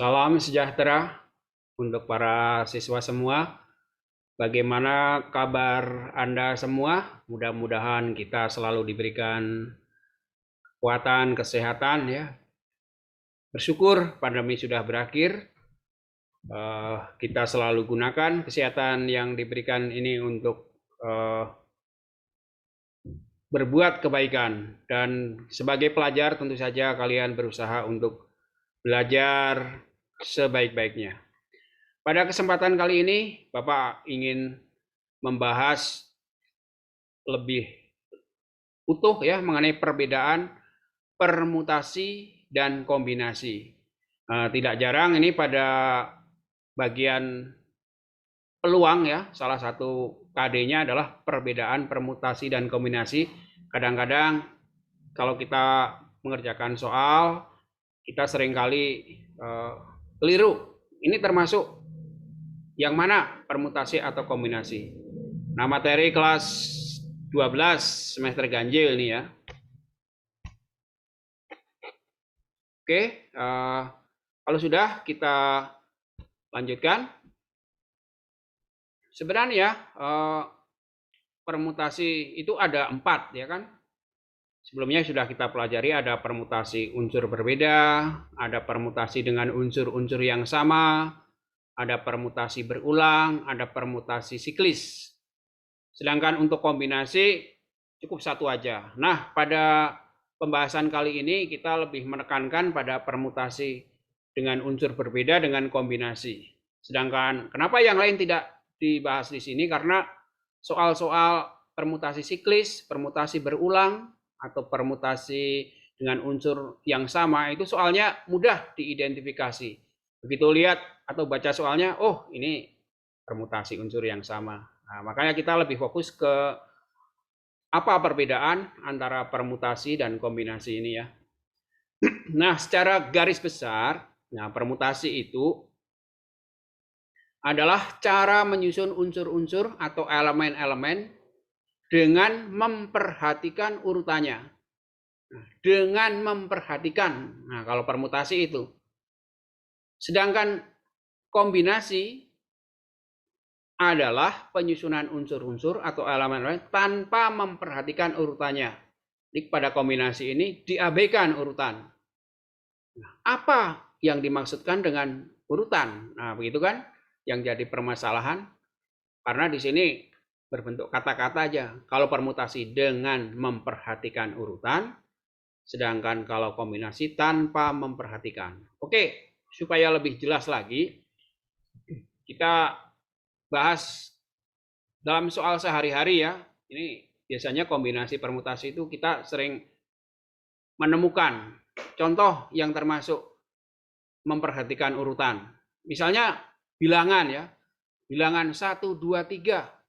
Salam sejahtera untuk para siswa semua. Bagaimana kabar Anda semua? Mudah-mudahan kita selalu diberikan kekuatan, kesehatan ya. Bersyukur pandemi sudah berakhir. Kita selalu gunakan kesehatan yang diberikan ini untuk berbuat kebaikan. Dan sebagai pelajar tentu saja kalian berusaha untuk belajar sebaik-baiknya. Pada kesempatan kali ini, Bapak ingin membahas lebih utuh ya mengenai perbedaan permutasi dan kombinasi. Tidak jarang ini pada bagian peluang ya, salah satu KD-nya adalah perbedaan permutasi dan kombinasi. Kadang-kadang kalau kita mengerjakan soal, kita seringkali keliru. Ini termasuk yang mana permutasi atau kombinasi. Nah, materi kelas 12 semester ganjil nih ya. Oke, kalau sudah kita lanjutkan. Sebenarnya permutasi itu ada 4 ya kan. Sebelumnya sudah kita pelajari ada permutasi unsur berbeda, ada permutasi dengan unsur-unsur yang sama, ada permutasi berulang, ada permutasi siklis. Sedangkan untuk kombinasi cukup satu aja. Nah, pada pembahasan kali ini kita lebih menekankan pada permutasi dengan unsur berbeda dengan kombinasi. Sedangkan kenapa yang lain tidak dibahas di sini? Karena soal-soal permutasi siklis, permutasi berulang, atau permutasi dengan unsur yang sama itu soalnya mudah diidentifikasi. Begitu lihat atau baca soalnya, oh ini permutasi unsur yang sama. Nah, makanya kita lebih fokus ke apa perbedaan antara permutasi dan kombinasi ini ya. Nah, secara garis besar, nah permutasi itu adalah cara menyusun unsur-unsur atau elemen-elemen dengan memperhatikan urutannya. Nah, dengan memperhatikan. Nah, kalau permutasi itu. Sedangkan kombinasi adalah penyusunan unsur-unsur atau elemen-elemen tanpa memperhatikan urutannya. Jadi pada kombinasi ini diabaikan urutan. Nah, apa yang dimaksudkan dengan urutan? Nah, begitu kan yang jadi permasalahan. Karena di sini berbentuk kata-kata aja. Kalau permutasi dengan memperhatikan urutan, sedangkan kalau kombinasi tanpa memperhatikan. Oke, supaya lebih jelas lagi, kita bahas dalam soal sehari-hari ya. Ini biasanya kombinasi permutasi itu kita sering menemukan contoh yang termasuk memperhatikan urutan. Misalnya bilangan ya. Bilangan 1, 2, 3,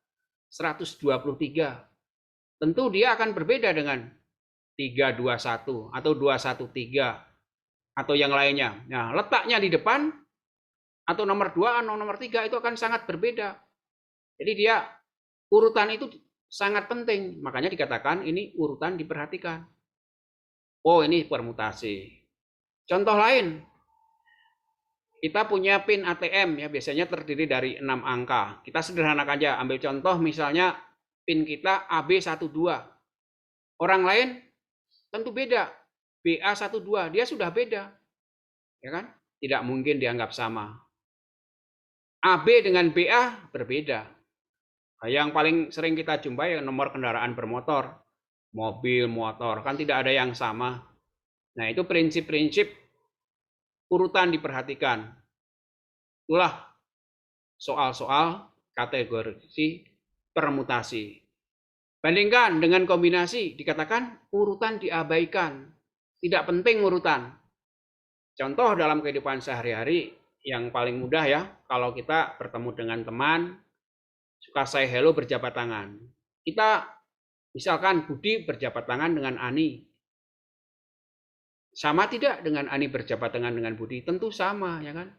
123. Tentu dia akan berbeda dengan 321 atau 213 atau yang lainnya. Nah, letaknya di depan atau nomor 2 atau nomor 3 itu akan sangat berbeda. Jadi dia urutan itu sangat penting. Makanya dikatakan ini urutan diperhatikan. Oh, ini permutasi. Contoh lain, kita punya PIN ATM ya, biasanya terdiri dari 6 angka. Kita sederhanakan aja, ambil contoh misalnya PIN kita AB12. Orang lain tentu beda. BA12, dia sudah beda. Ya kan? Tidak mungkin dianggap sama. AB dengan BA berbeda. Yang paling sering kita jumpai nomor kendaraan bermotor, mobil, motor, kan tidak ada yang sama. Nah, itu prinsip-prinsip urutan diperhatikan. Itulah soal-soal kategori permutasi. Bandingkan dengan kombinasi, dikatakan urutan diabaikan. Tidak penting urutan. Contoh dalam kehidupan sehari-hari yang paling mudah ya, kalau kita bertemu dengan teman, suka say hello berjabat tangan. Kita misalkan Budi berjabat tangan dengan Ani. Sama tidak dengan Ani berjabat tangan dengan Budi? Tentu sama, ya kan?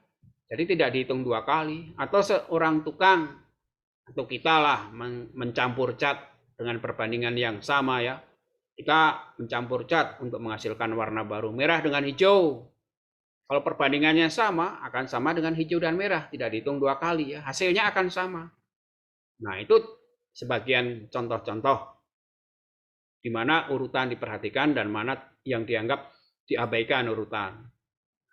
Jadi tidak dihitung 2 kali. Atau seorang tukang, atau kita lah mencampur cat dengan perbandingan yang sama ya. Kita mencampur cat untuk menghasilkan warna baru. Merah dengan hijau. Kalau perbandingannya sama, akan sama dengan hijau dan merah, tidak dihitung 2 kali ya. Hasilnya akan sama. Nah, itu sebagian contoh-contoh di mana urutan diperhatikan dan mana yang dianggap diabaikan urutan.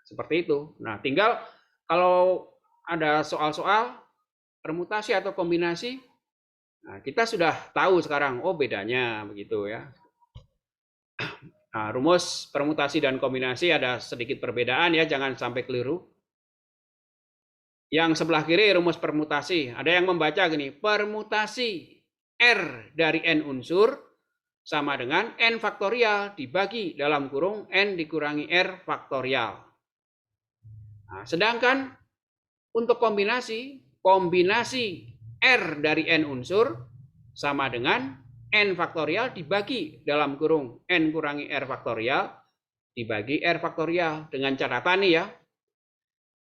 Seperti itu. Nah, tinggal kalau ada soal-soal permutasi atau kombinasi, nah, kita sudah tahu sekarang, oh bedanya begitu ya. Nah, rumus permutasi dan kombinasi ada sedikit perbedaan ya, jangan sampai keliru. Yang sebelah kiri rumus permutasi, ada yang membaca gini, permutasi R dari N unsur sama dengan N faktorial dibagi dalam kurung N dikurangi R faktorial. Nah, sedangkan untuk kombinasi R dari N unsur sama dengan N faktorial dibagi dalam kurung N kurangi R faktorial dibagi R faktorial. Dengan catatan nih ya,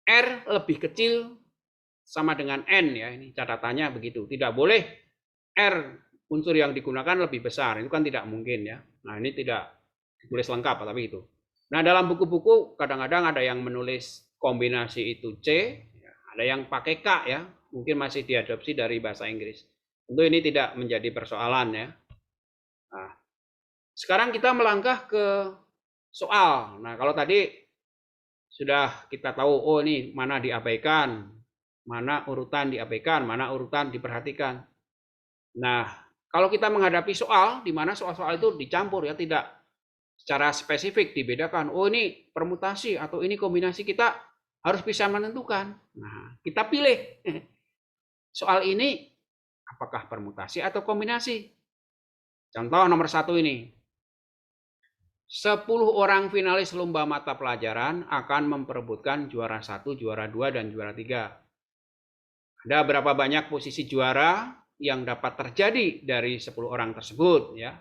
R lebih kecil sama dengan N ya, ini catatannya begitu. Tidak boleh R unsur yang digunakan lebih besar, itu kan tidak mungkin ya. Nah, ini tidak ditulis lengkap tapi itu. Nah, dalam buku-buku kadang-kadang ada yang menulis kombinasi itu C, ada yang pakai K ya, mungkin masih diadopsi dari bahasa Inggris. Tentu ini tidak menjadi persoalan ya. Nah, sekarang kita melangkah ke soal. Nah, kalau tadi sudah kita tahu, oh ini mana diabaikan, mana urutan diabaikan, mana urutan diperhatikan. Nah, kalau kita menghadapi soal, di mana soal-soal itu dicampur ya, tidak secara spesifik dibedakan, oh ini permutasi atau ini kombinasi, kita harus bisa menentukan. Nah, kita pilih soal ini apakah permutasi atau kombinasi. Contoh nomor 1 ini. 10 orang finalis lomba mata pelajaran akan memperebutkan juara 1, juara 2, dan juara 3. Ada berapa banyak posisi juara yang dapat terjadi dari 10 orang tersebut ya.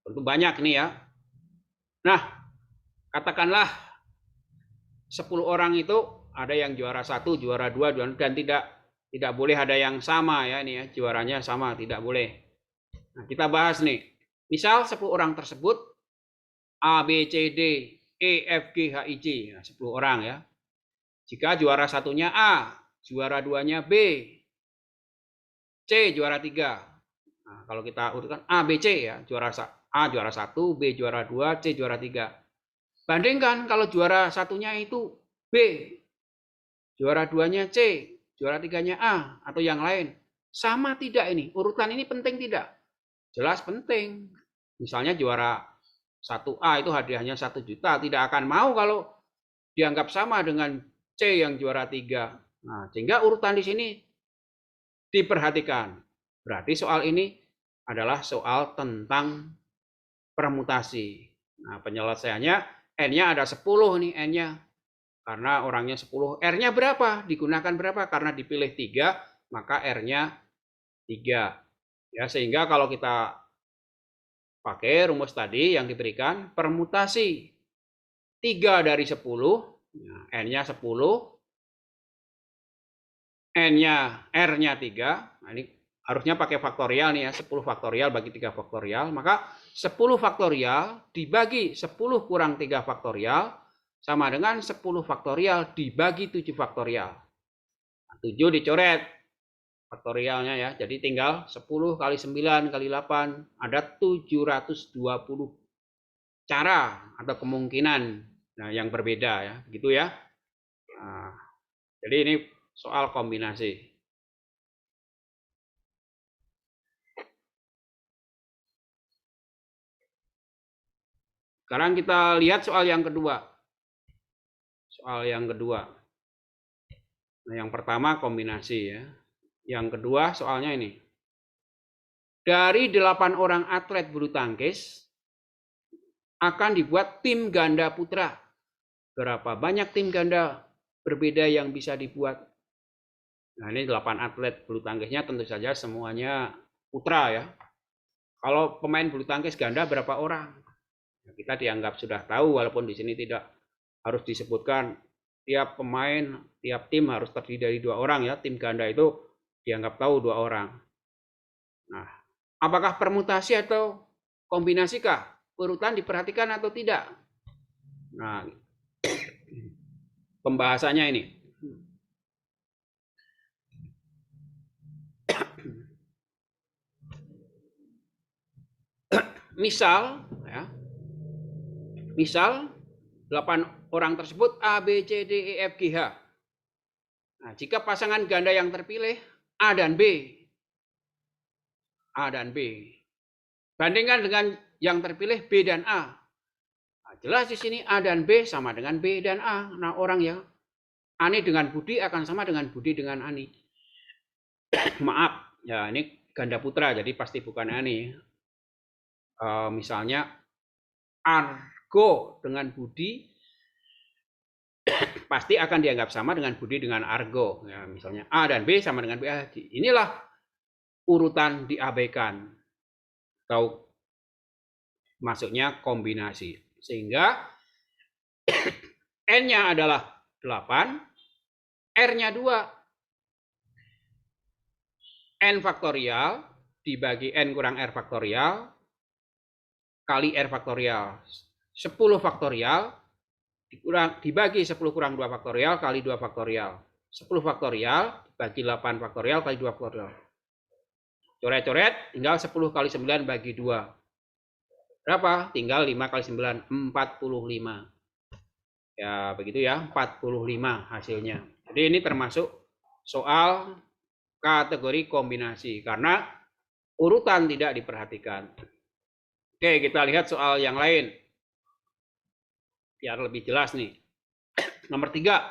Tentu banyak nih ya. Nah, katakanlah 10 orang itu ada yang juara 1, juara 2, dan tidak boleh ada yang sama ya ini ya, juaranya sama, tidak boleh. Nah, kita bahas nih. Misal 10 orang tersebut A, B, C, D, E, F, G, H, I, J. Nah, 10 orang ya. Jika juara satunya A, juara 2-nya B, C juara 3. Nah, kalau kita urutkan A, B, C ya, A juara 1, B juara 2, C juara 3. Bandingkan kalau juara satunya itu B, juara 2-nya C, juara 3-nya A, atau yang lain. Sama tidak ini? Urutan ini penting tidak? Jelas penting. Misalnya juara 1A itu hadiahnya 1 juta, tidak akan mau kalau dianggap sama dengan C yang juara 3. Nah, sehingga urutan di sini diperhatikan. Berarti soal ini adalah soal tentang permutasi. Nah, penyelesaiannya N-nya ada 10 nih N-nya. Karena orangnya 10. R-nya berapa? Digunakan berapa? Karena dipilih 3, maka R-nya 3. Ya, sehingga kalau kita pakai rumus tadi yang diberikan, permutasi 3 dari 10, N-nya 10, N-nya, R-nya 3, nah ini harusnya pakai faktorial nih ya, 10 faktorial bagi 3 faktorial, maka 10 faktorial dibagi 10 kurang 3 faktorial, sama dengan 10 faktorial dibagi 7 faktorial. Nah, 7 dicoret faktorialnya ya, jadi tinggal 10 kali 9 kali 8, ada 720 cara atau kemungkinan yang berbeda ya, gitu ya. Nah, jadi ini soal kombinasi. Sekarang kita lihat soal yang kedua. Nah, yang pertama kombinasi ya. Yang kedua soalnya ini. Dari 8 orang atlet bulu tangkis akan dibuat tim ganda putra. Berapa banyak tim ganda berbeda yang bisa dibuat? Nah, ini 8 atlet bulu tangkisnya tentu saja semuanya putra ya. Kalau pemain bulu tangkis ganda berapa orang? Kita dianggap sudah tahu, walaupun di sini tidak harus disebutkan tiap pemain, tiap tim harus terdiri dari 2 orang ya. Tim ganda itu dianggap tahu 2 orang. Nah, apakah permutasi atau kombinasikah? Urutan diperhatikan atau tidak? Nah, pembahasannya ini. Misal, ya, misal 8 orang tersebut A, B, C, D, E, F, G, H. Nah, jika pasangan ganda yang terpilih A dan B, A dan B, bandingkan dengan yang terpilih B dan A. Nah, jelas di sini A dan B sama dengan B dan A. Nah, orang yang Ani dengan Budi akan sama dengan Budi dengan Ani. Maaf, ya ini ganda putra, jadi pasti bukan Ani. Misalnya Argo dengan Budi pasti akan dianggap sama dengan Budi dengan Argo. Ya, misalnya A dan B sama dengan B. Inilah urutan diabaikan atau masuknya kombinasi. Sehingga N-nya adalah 8, R-nya 2. N faktorial dibagi N kurang R faktorial kali R faktorial. 10 faktorial dibagi 10 kurang 2 faktorial kali 2 faktorial. 10 faktorial dibagi 8 faktorial kali 2 faktorial. Coret-coret, tinggal 10 kali 9 bagi 2. Berapa? Tinggal 5 kali 9, 45. Ya, begitu ya, 45 hasilnya. Jadi ini termasuk soal kategori kombinasi, karena urutan tidak diperhatikan. Oke, kita lihat soal yang lain. Biar lebih jelas nih. Nomor 3.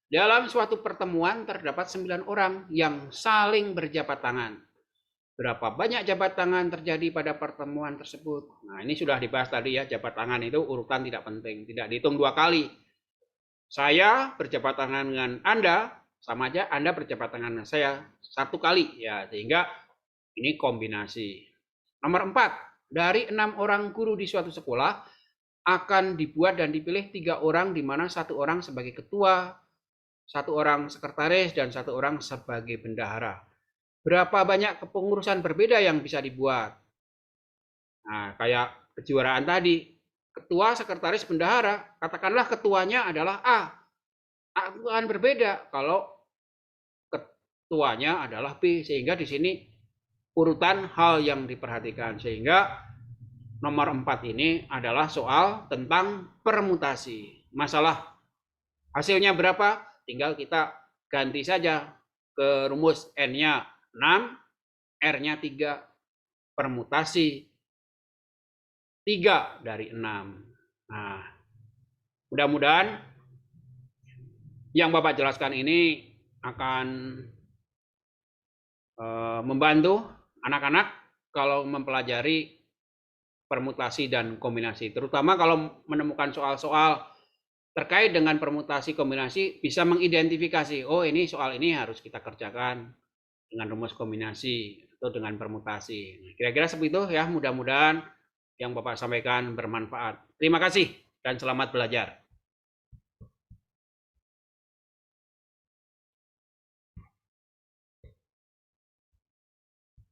Dalam suatu pertemuan terdapat 9 orang yang saling berjabat tangan. Berapa banyak jabat tangan terjadi pada pertemuan tersebut? Nah, ini sudah dibahas tadi ya, jabat tangan itu urutan tidak penting, tidak dihitung 2 kali. Saya berjabat tangan dengan Anda, sama aja Anda berjabat tangan dengan saya 1 kali ya, sehingga ini kombinasi. Nomor 4. Dari 6 orang guru di suatu sekolah akan dibuat dan dipilih 3 orang, di mana 1 orang sebagai ketua, 1 orang sekretaris, dan 1 orang sebagai bendahara. Berapa banyak kepengurusan berbeda yang bisa dibuat? Nah, kayak kejuaraan tadi, ketua, sekretaris, bendahara, katakanlah ketuanya adalah A. Akan berbeda kalau ketuanya adalah B, sehingga di sini urutan hal yang diperhatikan. Sehingga nomor 4 ini adalah soal tentang permutasi. Masalah hasilnya berapa? Tinggal kita ganti saja ke rumus N-nya 6, R-nya 3, permutasi 3 dari 6. Nah, mudah-mudahan yang Bapak jelaskan ini akan membantu anak-anak kalau mempelajari permutasi dan kombinasi. Terutama kalau menemukan soal-soal terkait dengan permutasi kombinasi, bisa mengidentifikasi, oh ini soal ini harus kita kerjakan dengan rumus kombinasi atau dengan permutasi. Kira-kira seperti itu ya, mudah-mudahan yang Bapak sampaikan bermanfaat. Terima kasih dan selamat belajar.